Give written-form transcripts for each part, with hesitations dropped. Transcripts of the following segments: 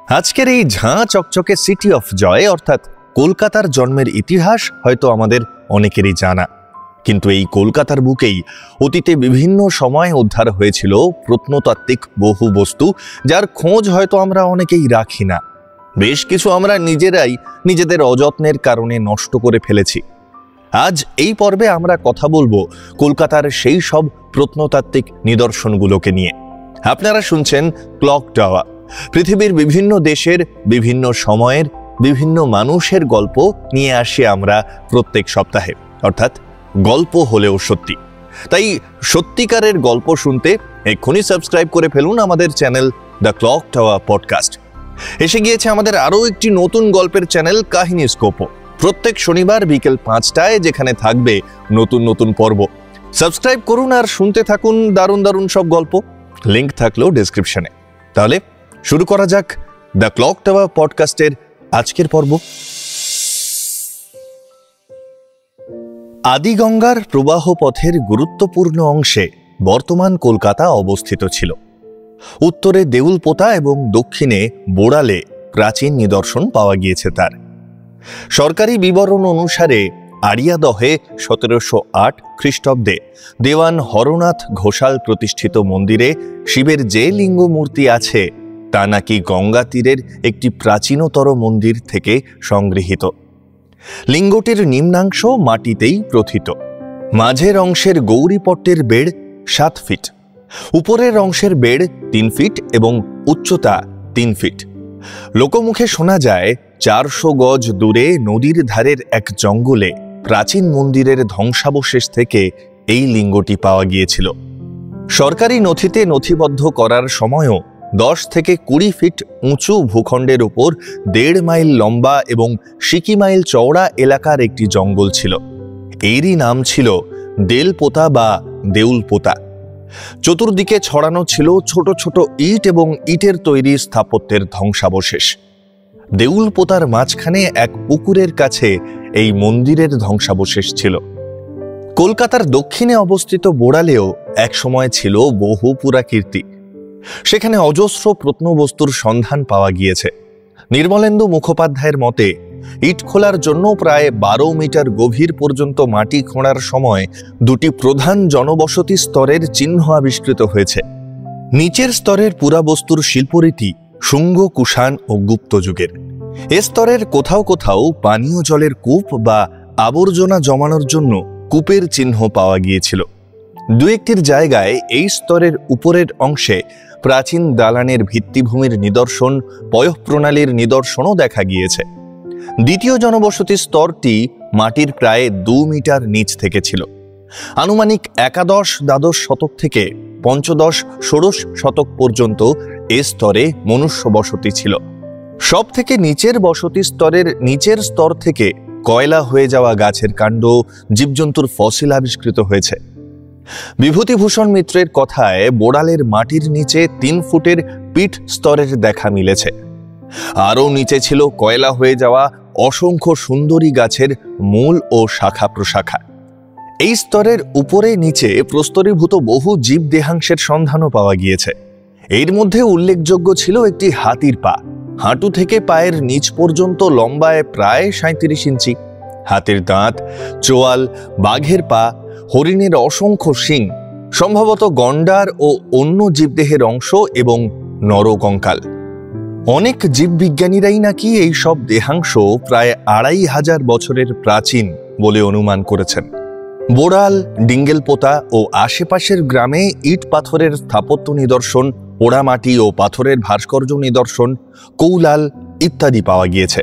আজকের এই ঝাঁ চকচকে সিটি অফ জয় অর্থাৎ কলকাতার জন্মের ইতিহাস হয়তো আমাদের অনেকেরই জানা, কিন্তু এই কলকাতার বুকেই অতীতে বিভিন্ন সময় উদ্ধার হয়েছিল প্রত্নতাত্ত্বিক বহু বস্তু, যার খোঁজ হয়তো আমরা অনেকেই রাখি না। বেশ কিছু আমরা নিজেরাই নিজেদের অযত্নের কারণে নষ্ট করে ফেলেছি। আজ এই পর্বে আমরা কথা বলবো কলকাতার সেই সব প্রত্নতাত্ত্বিক নিদর্শনগুলোকে নিয়ে। আপনারা শুনছেন ক্লক টাওয়ার, পৃথিবীর বিভিন্ন দেশের বিভিন্ন সময়ের বিভিন্ন মানুষের গল্প নিয়ে আসি আমরা প্রত্যেক সপ্তাহে, অর্থাৎ গল্প হলেও সত্যি। তাই সত্যিকারের গল্প শুনতে এক্ষুনি সাবস্ক্রাইব করে ফেলুন আমাদের channel the clock tower podcast. এসে গিয়েছে আমাদের আরও একটি নতুন গল্পের চ্যানেল কাহিনীস্কোপ, প্রত্যেক শনিবার বিকেল 5টায়, যেখানে থাকবে নতুন নতুন পর্ব। সাবস্ক্রাইব করুন আর শুনতে থাকুন দারুণ দারুণ সব গল্প। লিঙ্ক থাকলেও ডেসক্রিপশনে। তাহলে শুরু করা যাক দ্য ক্লক টাওয়ার পডকাস্টের আজকের পর্ব। আদিগঙ্গার প্রবাহ পথের গুরুত্বপূর্ণ অংশে বর্তমান কলকাতা অবস্থিত ছিল। উত্তরে দেউলপোতা এবং দক্ষিণে বোড়ালে প্রাচীন নিদর্শন পাওয়া গিয়েছে তার। সরকারি বিবরণ অনুসারে আড়িয়াদহে 1708 খ্রিস্টাব্দে দেওয়ান হরনাথ ঘোষাল প্রতিষ্ঠিত মন্দিরে শিবের যে লিঙ্গ মূর্তি আছে তা নাকি গঙ্গা তীরের একটি প্রাচীনতর মন্দির থেকে সংগৃহীত। লিঙ্গটির নিম্নাংশ মাটিতেই প্রথিত। মাঝের অংশের গৌরীপট্টের বেড় 7 ফিট, উপরের অংশের বেড় 3 ফিট এবং উচ্চতা 3 ফিট। লোকমুখে শোনা যায় 400 গজ দূরে নদীর ধারের এক জঙ্গলে প্রাচীন মন্দিরের ধ্বংসাবশেষ থেকে এই লিঙ্গটি পাওয়া গিয়েছিল। সরকারি নথিতে নথিবদ্ধ করার সময়ও 10 থেকে 20 ফিট উঁচু ভূখণ্ডের উপর 1.5 মাইল লম্বা এবং সিকি মাইল চওড়া এলাকার একটি জঙ্গল ছিল। এরই নাম ছিল দেলপোতা বা দেউলপোতা। চতুর্দিকে ছড়ানো ছিল ছোট ছোট ইট এবং ইটের তৈরি স্থাপত্যের ধ্বংসাবশেষ। দেউলপোতার মাঝখানে এক পুকুরের কাছে এই মন্দিরের ধ্বংসাবশেষ ছিল। কলকাতার দক্ষিণে অবস্থিত বোড়ালেও একসময় ছিল বহু পুরাকীর্তি। সেখানে অজস্র প্রত্নবস্তুর সন্ধান পাওয়া গিয়েছে। নির্মলেন্দু মুখোপাধ্যায়ের মতে ইট খোলার জন্য প্রায় 12 মিটার গভীর পর্যন্ত মাটি খোঁড়ার সময় 2টি প্রধান জনবসতি স্তরের চিহ্ন আবিষ্কৃত হয়েছে। নিচের স্তরের পুরাবস্তুর শিল্পরীতি শুঙ্গ, কুষাণ ও গুপ্ত যুগের। এ স্তরের কোথাও কোথাও পানীয় জলের কূপ বা আবর্জনা জমানোর জন্য কূপের চিহ্ন পাওয়া গিয়েছিল। দু একটির জায়গায় এই স্তরের উপরের অংশে প্রাচীন দালানের ভিত্তিভূমির নিদর্শন, পয়ঃপ্রণালীর নিদর্শনও দেখা গিয়েছে। দ্বিতীয় জনবসতি স্তরটি মাটির প্রায় 2 মিটার নিচ থেকে ছিল। আনুমানিক একাদশ-দ্বাদশ শতক থেকে পঞ্চদশ-ষোড়শ শতক পর্যন্ত এ স্তরে মনুষ্য বসতি ছিল। সব থেকে নিচের বসতি স্তরের নিচের স্তর থেকে কয়লা হয়ে যাওয়া গাছের কাণ্ড, জীবজন্তুর ফসিল আবিষ্কৃত হয়েছে। বিভূতিভূষণ মিত্রের কথায় বোড়ালের মাটির নিচে 3 ফুটের পিঠ স্তরের দেখা মিলেছে। আরও নিচে ছিল কয়লা হয়ে যাওয়া অসংখ্য সুন্দরী গাছের মূল ও শাখা প্রশাখা। এই স্তরের উপরে নিচে প্রস্তরীভূত বহু জীব দেহাংশের সন্ধানও পাওয়া গিয়েছে। এর মধ্যে উল্লেখযোগ্য ছিল একটি হাতির পা, হাঁটু থেকে পায়ের নিচ পর্যন্ত লম্বায় প্রায় 37 ইঞ্চি। হাতির দাঁত, চোয়াল, বাঘের পা, হরিণের অসংখ্য শিং, সম্ভবত গন্ডার ও অন্য জীবদেহের অংশ এবং নরকঙ্কাল। অনেক জীববিজ্ঞানীরাই নাকি এই সব দেহাংশ প্রায় 2500 বছরের প্রাচীন বলে অনুমান করেছেন। বোড়াল, ডিঙ্গেলপোতা ও আশেপাশের গ্রামে ইট পাথরের স্থাপত্য নিদর্শন, পোড়ামাটি ও পাথরের ভাস্কর্য নিদর্শন, কৌলাল ইত্যাদি পাওয়া গিয়েছে।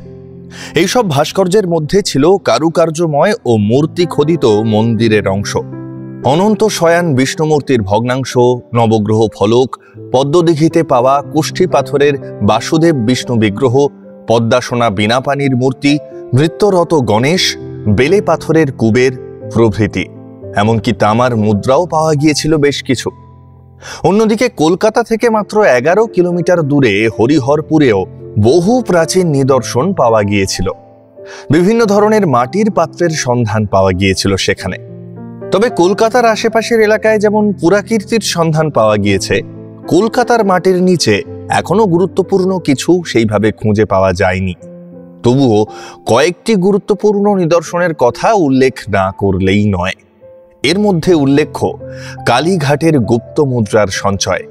এইসব ভাস্কর্যের মধ্যে ছিল কারুকার্যময় ও মূর্তি খোদিত মন্দিরের অংশ। অনন্ত শয়ান বিষ্ণুমূর্তির ভগ্নাংশ, নবগ্রহ ফলক, পদ্মদিঘিতে পাওয়া কুষ্ঠি পাথরের বাসুদেব বিষ্ণু বিগ্রহ, পদ্মাসনা বীণাপানির মূর্তি, নৃত্যরত গণেশ, বেলে পাথরের কুবের প্রভৃতি। এমনকি তামার মুদ্রাও পাওয়া গিয়েছিল বেশ কিছু। অন্যদিকে কলকাতা থেকে মাত্র 11 কিলোমিটার দূরে হরিহরপুরেও বহু প্রাচীন নিদর্শন পাওয়া গিয়েছিল। বিভিন্ন ধরনের মাটির পাত্রের সন্ধান পাওয়া গিয়েছিল সেখানে। তবে কলকাতার আশেপাশের এলাকায় যেমন পুরাকীর্তির সন্ধান পাওয়া গিয়েছে, কলকাতার মাটির নিচে এখনো গুরুত্বপূর্ণ কিছু সেইভাবে খুঁজে পাওয়া যায়নি। তবুও কয়েকটি গুরুত্বপূর্ণ নিদর্শনের কথা উল্লেখ না করলেই নয়। এর মধ্যে উল্লেখ্য কালীঘাটের গুপ্ত মুদ্রার সঞ্চয়।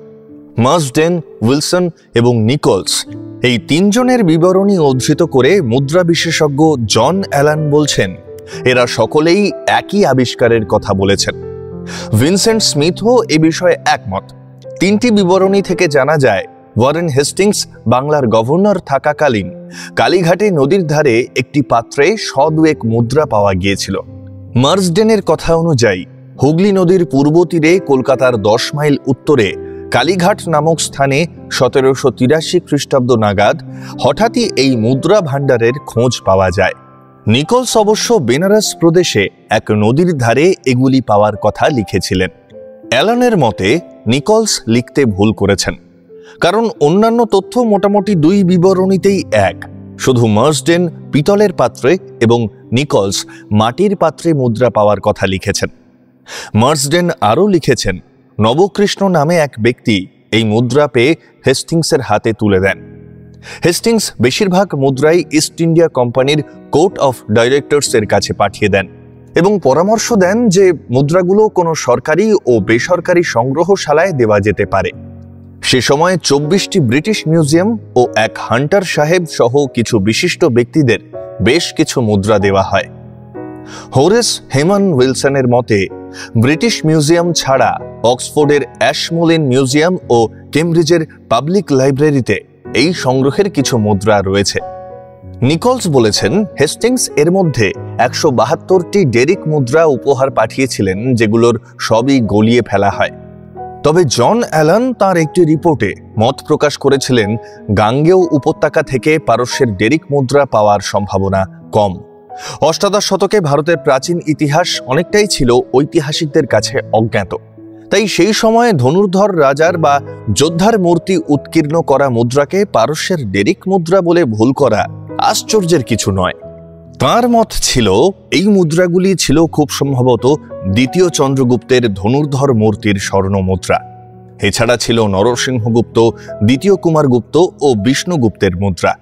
মার্সডেন, উইলসন এবং নিকোলস এই তিনজনের বিবরণী উদ্ধৃত করে মুদ্রা বিশেষজ্ঞ জন অ্যালান বলছেন, এরা সকলেই একই আবিষ্কারের কথা বলেছেন। ভিনসেন্ট স্মিথও এ বিষয়ে একমত। তিনটি বিবরণী থেকে জানা যায়, ওয়ারেন হেস্টিংস বাংলার গভর্নর থাকাকালীন কালীঘাটে নদীর ধারে একটি পাত্রে দুয়েক মুদ্রা পাওয়া গিয়েছিল। মার্সডেনের কথা অনুযায়ী হুগলি নদীর পূর্ব তীরে কলকাতার 10 মাইল উত্তরে কালীঘাট নামক স্থানে 1783 খ্রিস্টাব্দ নাগাদ হঠাৎই এই মুদ্রা ভাণ্ডারের খোঁজ পাওয়া যায়। নিকোলস অবশ্য বেনারস প্রদেশে এক নদীর ধারে এগুলি পাওয়ার কথা লিখেছিলেন। অ্যালানের মতে নিকোলস লিখতে ভুল করেছেন, কারণ অন্যান্য তথ্য মোটামুটি দুই বিবরণীতেই এক। শুধু মার্সডেন পিতলের পাত্রে এবং নিকোলস মাটির পাত্রে মুদ্রা পাওয়ার কথা লিখেছেন। মার্সডেন আরও লিখেছেন, নবকৃষ্ণ নামে এক ব্যক্তি এই মুদ্রা পেয়ে হেস্টিংসের হাতে তুলে দেন। হেস্টিংস বেশিরভাগ মুদ্রাই ইস্ট ইন্ডিয়া কোম্পানির কোর্ট অফ ডাইরেক্টরসের কাছে পাঠিয়ে দেন এবং পরামর্শ দেন যে মুদ্রাগুলো কোনো সরকারি ও বেসরকারি সংগ্রহশালায় দেওয়া যেতে পারে। সে সময় 24টি ব্রিটিশ মিউজিয়াম ও এক হান্টার সাহেব সহ কিছু বিশিষ্ট ব্যক্তিদের বেশ কিছু মুদ্রা দেওয়া হয়। হোরেস হেমান উইলসনের মতে ব্রিটিশ মিউজিয়াম ছাড়া অক্সফোর্ডের অ্যাশমোলিন মিউজিয়াম ও কেমব্রিজের পাবলিক লাইব্রেরিতে এই সংগ্রহের কিছু মুদ্রা রয়েছে। নিকোলস বলেছেন, হেস্টিংস এর মধ্যে 172টি ডেরিক মুদ্রা উপহার পাঠিয়েছিলেন, যেগুলোর সবই গলিয়ে ফেলা হয়। তবে জন অ্যালান তার একটি রিপোর্টে মত প্রকাশ করেছিলেন, গাঙ্গেয় উপত্যকা থেকে পারস্যের ডেরিক মুদ্রা পাওয়ার সম্ভাবনা কম। অষ্টাদশ শতকে ভারতের প্রাচীন ইতিহাস অনেকটাই ছিল ঐতিহাসিকদের কাছে অজ্ঞাত। তাই সেই সময়ে ধনুর্ধর রাজার বা যোদ্ধার মূর্তি উৎকীর্ণ করা মুদ্রাকে পারস্যের ডেরিক মুদ্রা বলে ভুল করা আশ্চর্যের কিছু নয়। তাঁর মত ছিল, এই মুদ্রাগুলি ছিল খুব সম্ভবত দ্বিতীয় চন্দ্রগুপ্তের ধনুর্ধর মূর্তির স্বর্ণ মুদ্রা। এছাড়া ছিল নরসিংহগুপ্ত, দ্বিতীয় কুমারগুপ্ত ও বিষ্ণুগুপ্তের মুদ্রা।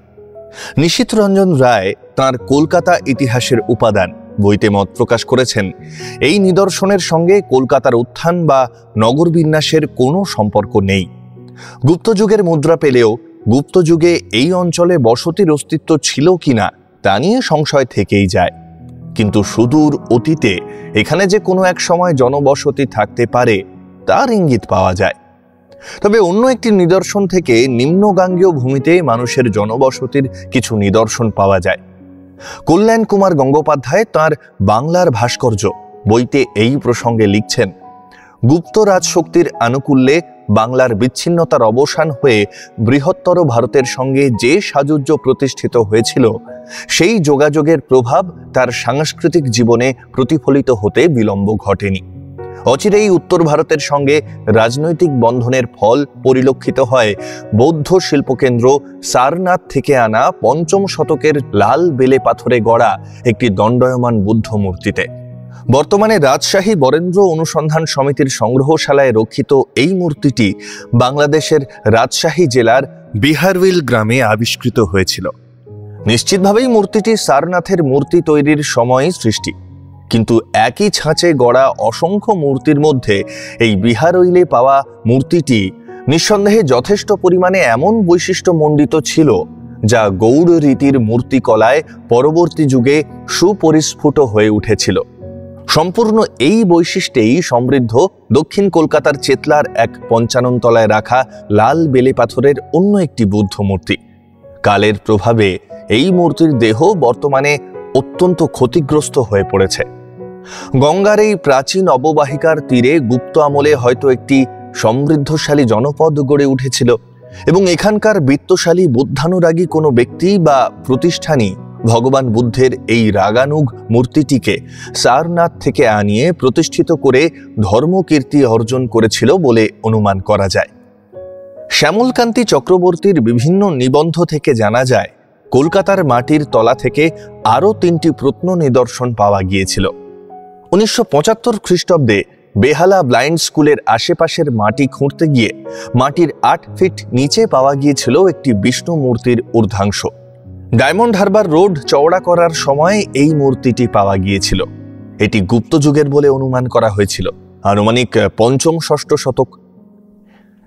নিশীথ রঞ্জন রায় তাঁর কলকাতা ইতিহাসের উপাদান বইতে মত প্রকাশ করেছেন, এই নিদর্শনের সঙ্গে কলকাতার উত্থান বা নগর বিন্যাসের কোনো সম্পর্ক নেই। গুপ্তযুগের মুদ্রা পেলেও গুপ্তযুগে এই অঞ্চলে বসতির অস্তিত্ব ছিল কিনা তা নিয়ে সংশয় থেকেই যায়। কিন্তু সুদূর অতীতে এখানে যে কোনো এক সময় জনবসতি থাকতে পারে তার ইঙ্গিত পাওয়া যায়। তবে অন্য একটি নিদর্শন থেকে নিম্নগাঙ্গেয় ভূমিতে মানুষের জনবসতির কিছু নিদর্শন পাওয়া যায়। কল্যাণ কুমার গঙ্গোপাধ্যায় তাঁর বাংলার ভাস্কর্য বইতে এই প্রসঙ্গে লিখছেন, গুপ্ত রাজশক্তির আনুকূল্যে বাংলার বিচ্ছিন্নতার অবসান হয়ে বৃহত্তর ভারতের সঙ্গে যে সাযুজ্য প্রতিষ্ঠিত হয়েছিল, সেই যোগাযোগের প্রভাব তার সাংস্কৃতিক জীবনে প্রতিফলিত হতে বিলম্ব ঘটেনি। অচিরেই উত্তর ভারতের সঙ্গে রাজনৈতিক বন্ধনের ফল পরিলক্ষিত হয় বৌদ্ধ শিল্পকেন্দ্র সারনাথ থেকে আনা 5ম শতকের লাল বেলে পাথরে গড়া একটি দণ্ডায়মান বুদ্ধ মূর্তিতে। বর্তমানে রাজশাহী বরেন্দ্র অনুসন্ধান সমিতির সংগ্রহশালায় রক্ষিত এই মূর্তিটি বাংলাদেশের রাজশাহী জেলার বিহারউইল গ্রামে আবিষ্কৃত হয়েছিল। নিশ্চিতভাবেই মূর্তিটি সারনাথের মূর্তি তৈরির সময়ই সৃষ্টি, কিন্তু একই ছাঁচে গড়া অসংখ্য মূর্তির মধ্যে এই বিহারউইলে পাওয়া মূর্তিটি নিঃসন্দেহে যথেষ্ট পরিমাণে এমন বৈশিষ্ট্যমণ্ডিত ছিল, যা গৌড় রীতির মূর্তিকলায় পরবর্তী যুগে সুপরিস্ফুট হয়ে উঠেছিল। সম্পূর্ণ এই বৈশিষ্ট্যেই সমৃদ্ধ দক্ষিণ কলকাতার চেতলার এক 55 তলায় রাখা লাল বেলে পাথরের অন্য একটি বুদ্ধ মূর্তি। কালের প্রভাবে এই মূর্তির দেহ বর্তমানে অত্যন্ত ক্ষতিগ্রস্ত হয়ে পড়েছে। গঙ্গার এই প্রাচীন অববাহিকার তীরে গুপ্ত আমলে হয়তো একটি সমৃদ্ধশালী জনপদ গড়ে উঠেছিল এবং এখানকার বিত্তশালী বুদ্ধানুরাগী কোনো ব্যক্তি বা প্রতিষ্ঠানই ভগবান বুদ্ধের এই রাগানুগ মূর্তিটিকে সারনাথ থেকে আনিয়ে প্রতিষ্ঠিত করে ধর্মকীর্তি অর্জন করেছিল বলে অনুমান করা যায়। শ্যামলকান্তি চক্রবর্তীর বিভিন্ন নিবন্ধ থেকে জানা যায়, কলকাতার মাটির তলা থেকে আরও 3টি প্রত্ন নিদর্শন পাওয়া গিয়েছিল। 1975 খ্রিস্টাব্দে বেহালা ব্লাইন্ড স্কুলের আশেপাশের মাটি খুঁড়তে গিয়ে মাটির 8 ফিট নিচে পাওয়া গিয়েছিল একটি বিষ্ণু মূর্তির ঊর্ধ্বাংশ। ডায়মন্ড হারবার রোড চওড়া করার সময় এই মূর্তিটি পাওয়া গিয়েছিল। এটি গুপ্ত যুগের বলে অনুমান করা হয়েছিল, আনুমানিক 5ম-6ষ্ঠ শতক।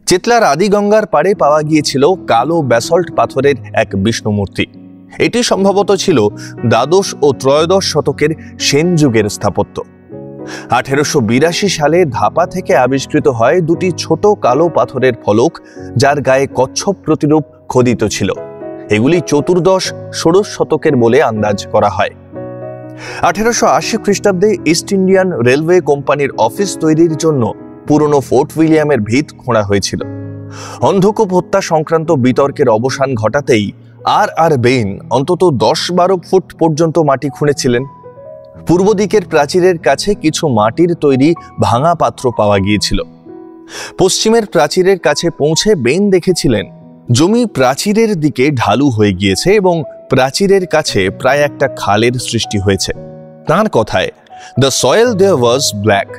চেতলার আদিগঙ্গার পাড়ে পাওয়া গিয়েছিল কালো ব্যাসল্ট পাথরের এক বিষ্ণু মূর্তি। এটি সম্ভবত ছিল দ্বাদশ ও ত্রয়োদশ শতকের সেন যুগের স্থাপত্য। 1882 সালে ধাপা থেকে আবিষ্কৃত হয় দুটি ছোট কালো পাথরের ফলক, যার গায়ে কচ্ছপ প্রতিরূপ খোদিত ছিল। এগুলি চতুর্দশ-ষোড়শ শতকের বলে আন্দাজ করা হয়। 1880 খ্রিস্টাব্দে ইস্ট ইন্ডিয়ান রেলওয়ে কোম্পানির অফিস তৈরির জন্য পুরনো ফোর্ট উইলিয়ামের ভিত খোঁড়া হয়েছিল। অন্ধকূপ হত্যা সংক্রান্ত বিতর্কের অবসান ঘটাতেই আর বেইন অন্তত 10-12 ফুট পর্যন্ত মাটি খুঁড়েছিলেন। পূর্ব দিকের প্রাচীরের কাছে কিছু মাটির তৈরি ভাঙা পাত্র পাওয়া গিয়েছিল। পশ্চিমের প্রাচীরের কাছে পৌঁছে বেইন দেখেছিলেন জমি প্রাচীরের দিকে ঢালু হয়ে গিয়েছে এবং প্রাচীরের কাছে প্রায় একটা খালের সৃষ্টি হয়েছে। তাঁর কথায়, "The soil there was black,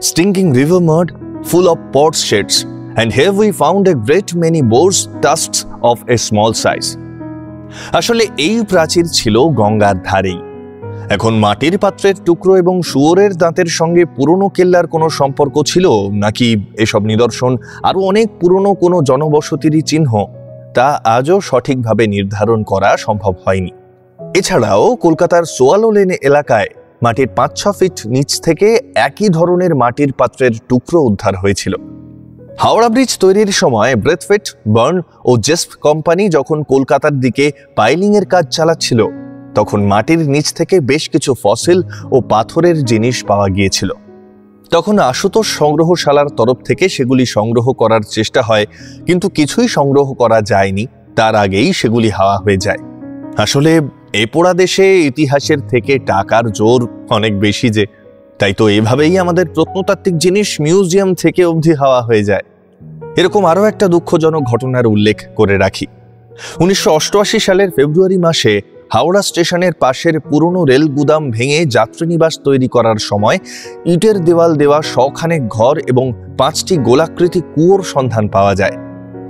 stinking river mud, full of pot's sheds, and here we found a great many boar's tusks of a small size." আসলে এই প্রাচীর ছিল গঙ্গার ধারেই। এখন মাটির পাত্রের টুকরো এবং শুয়োরের দাঁতের সঙ্গে পুরনো কেল্লার কোনো সম্পর্ক ছিল নাকি এসব নিদর্শন আরো অনেক পুরনো কোনো জনবসতিরই চিহ্ন, তা আজও সঠিকভাবে নির্ধারণ করা সম্ভব হয়নি। এছাড়াও কলকাতার সোয়ালো লেন এলাকায় মাটির 5-6 ফিট নিচ থেকে একই ধরনের মাটির পাত্রের টুকরো উদ্ধার হয়েছিল। হাওড়া ব্রিজ তৈরির সময় ব্রেথওয়েট, বার্ন ও জেসপ কোম্পানি যখন কলকাতার দিকে পাইলিংয়ের কাজ চালাচ্ছিল, তখন মাটির নিচ থেকে বেশ কিছু ফসিল ও পাথরের জিনিস পাওয়া গিয়েছিল। তখন আশুতোষ সংগ্রহশালার তরফ থেকে সেগুলি সংগ্রহ করার চেষ্টা হয়, কিন্তু কিছুই সংগ্রহ করা যায়নি। তার আগেই সেগুলি হাওয়া হয়ে যায়। আসলে এ পোড়া দেশে ইতিহাসের থেকে টাকার জোর অনেক বেশি যে, তাই তো এভাবেই আমাদের প্রত্নতাত্ত্বিক জিনিস মিউজিয়াম থেকে অবধি হাওয়া হয়ে যায়। এরকম আরও একটা দুঃখজনক ঘটনার উল্লেখ করে রাখি। 1988 সালের ফেব্রুয়ারি মাসে হাওড়া স্টেশনের পাশের পুরনো রেল গুদাম ভেঙে যাত্রীনিবাস তৈরি করার সময় ইটের দেওয়াল দেওয়া শখানেক ঘর এবং 5টি গোলাকৃতি কুয়োর সন্ধান পাওয়া যায়।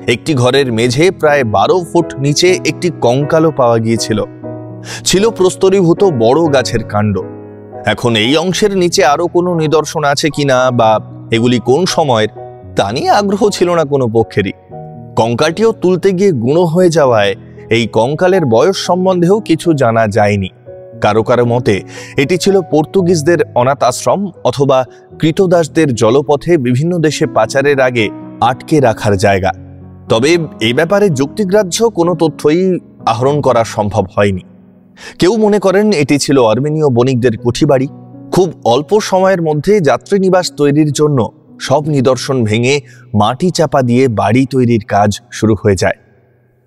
একটি ঘরের মেঝে প্রায় 12 ফুট নিচে একটি কঙ্কালও পাওয়া গিয়েছিল। ছিল প্রস্তরীভূত বড় গাছের কাণ্ড। এখন এই অংশের নিচে আরো কোনো নিদর্শন আছে কিনা বা এগুলি কোন সময়ের, তা নিয়ে আগ্রহ ছিল না কোনো পক্ষেরই। কঙ্কালটিও তুলতে গিয়ে গুঁড়ো হয়ে যাওয়ায় এই কঙ্কালের বয়স সম্বন্ধেও কিছু জানা যায়নি। কারো কারো মতে এটি ছিল পর্তুগিজদের অনাথ আশ্রম অথবা কৃতদাসদের জলপথে বিভিন্ন দেশে পাচারের আগে আটকে রাখার জায়গা। তবে এই ব্যাপারে যুক্তিগ্রাহ্য কোনো তথ্যই আহরণ করা সম্ভব হয়নি। কেউ মনে করেন এটি ছিল আর্মেনীয় বণিকদের কুঠিবাড়ি। খুব অল্প সময়ের মধ্যে যাত্রীনিবাস তৈরির জন্য সব নিদর্শন ভেঙে মাটি চাপা দিয়ে বাড়ি তৈরির কাজ শুরু হয়ে যায়।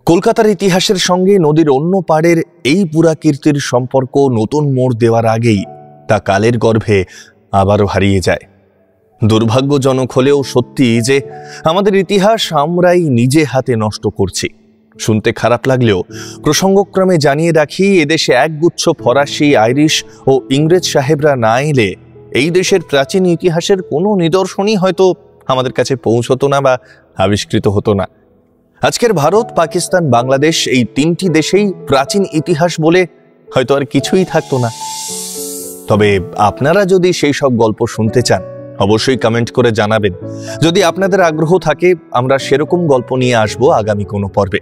কলকাতার ইতিহাসের সঙ্গে নদীর অন্য পাড়ের এই পুরাকীর্তির সম্পর্ক নতুন মোড় দেওয়ার আগেই তা কালের গর্ভে আবারও হারিয়ে যায়। দুর্ভাগ্যজনক হলেও সত্যি যে আমাদের ইতিহাস আমরাই নিজে হাতে নষ্ট করছি। শুনতে খারাপ লাগলেও প্রসঙ্গক্রমে জানিয়ে রাখি, এদেশে একগুচ্ছ ফরাসি, আইরিশ ও ইংরেজ সাহেবরা না এলে এই দেশের প্রাচীন ইতিহাসের কোনো নিদর্শনই হয়তো আমাদের কাছে পৌঁছতো না বা আবিষ্কৃত হতো না। আজকের ভারত, পাকিস্তান, বাংলাদেশ এই 3টি দেশেই প্রাচীন ইতিহাস বলে হয়তো আর কিছুই থাকতো না। তবে আপনারা যদি সেই সব গল্প শুনতে চান, অবশ্যই কমেন্ট করে জানাবেন। যদি আপনাদের আগ্রহ থাকে, আমরা সেরকম গল্প নিয়ে আসবো আগামী কোনো পর্বে।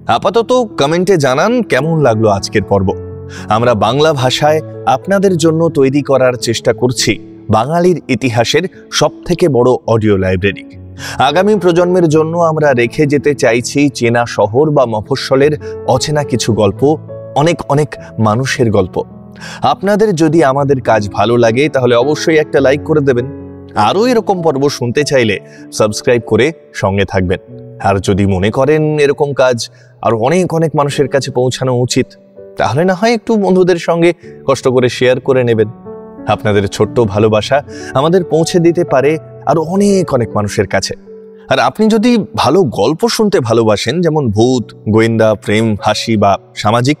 আপাতত কমেন্টে জানান কেমন লাগলো আজকের পর্ব। আমরা বাংলা ভাষায় আপনাদের জন্য তৈরি করার চেষ্টা করছি বাঙালির ইতিহাসের সবথেকে বড় অডিও লাইব্রেরি। আগামী প্রজন্মের জন্য আমরা রেখে যেতে চাইছি চেনা শহর বা মফস্বলের অচেনা কিছু গল্প, অনেক অনেক মানুষের গল্প। আপনাদের যদি আমাদের কাজ ভালো লাগে তাহলে অবশ্যই একটা লাইক করে দেবেন। আরও এরকম পর্ব শুনতে চাইলে সাবস্ক্রাইব করে সঙ্গে থাকবেন। আর যদি মনে করেন এরকম কাজ আর অনেক অনেক মানুষের কাছে পৌঁছানো উচিত, তাহলে না হয় একটু বন্ধুদের সঙ্গে কষ্ট করে শেয়ার করে নেবেন। আপনাদের ছোট্ট ভালোবাসা আমাদের পৌঁছে দিতে পারে আরো অনেক অনেক মানুষের কাছে। আর আপনি যদি ভালো গল্প শুনতে ভালোবাসেন, যেমন ভূত, গোয়েন্দা, প্রেম, হাসি বা সামাজিক,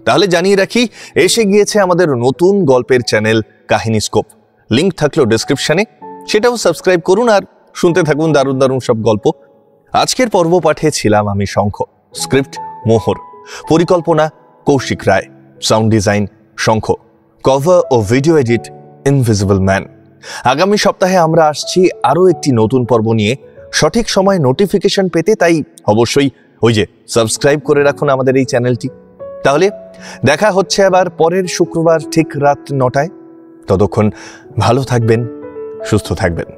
তাহলে জানিয়ে রাখি এসে গিয়েছে আমাদের নতুন গল্পের চ্যানেল কাহিনী স্কোপ। লিংক থাকলো ডেসক্রিপশনে। সেটাও সাবস্ক্রাইব করুন আর শুনতে থাকুন দারুণ দারুণ সব গল্প। আজকের পর্ব পাঠে ছিলাম আমি শঙ্খ, স্ক্রিপ্ট মোহর, পরিকল্পনা কৌশিক রায়, সাউন্ড ডিজাইন শঙ্খ, কভার ও ভিডিও এডিট ইনভিজিবল ম্যান। আগামী সপ্তাহে আমরা আসছি আরও একটি নতুন পর্ব নিয়ে। সঠিক সময় নোটিফিকেশন পেতে তাই অবশ্যই ওই যে সাবস্ক্রাইব করে রাখুন আমাদের এই চ্যানেলটি। তাহলে দেখা হচ্ছে আবার পরের শুক্রবার ঠিক রাত 9টায়। ততক্ষণ ভালো থাকবেন, সুস্থ থাকবেন।